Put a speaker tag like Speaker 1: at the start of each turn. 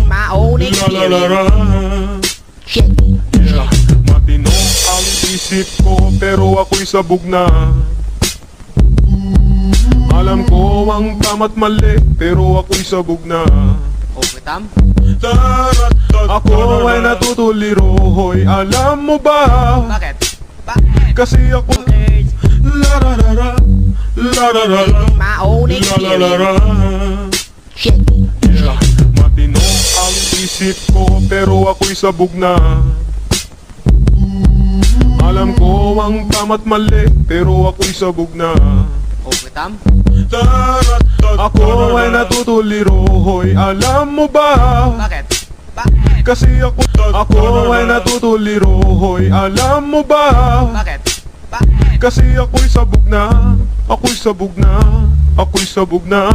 Speaker 1: my own experience. Check.
Speaker 2: Yeah. Matino ang isip ko pero ako'y sabog na. Alam ko ang tama't mali pero ako'y sabog na.
Speaker 1: Okay, Tam?
Speaker 2: Ako ay natutuliro, hoy, alam mo ba?
Speaker 1: Bakit? Bakit?
Speaker 2: Kasi ako la-ra-ra-ra, la-ra-ra-ra,
Speaker 1: My own experience.
Speaker 2: la-ra-ra-ra.
Speaker 1: Check.
Speaker 2: Yeah. Matino ang isip ko pero ako'y sabog na. Alam ko ang tama't mali pero ako'y sabog na.
Speaker 1: Okay, Tam?
Speaker 2: Ako ay natutuliro, hoy, alam mo ba?
Speaker 1: Bakit? Bakit?
Speaker 2: Kasi ako ay natutuliro, hoy, alam mo ba?
Speaker 1: Bakit? Bakit?
Speaker 2: Kasi ako'y sabog na, ako'y sabog na, ako'y sabog na.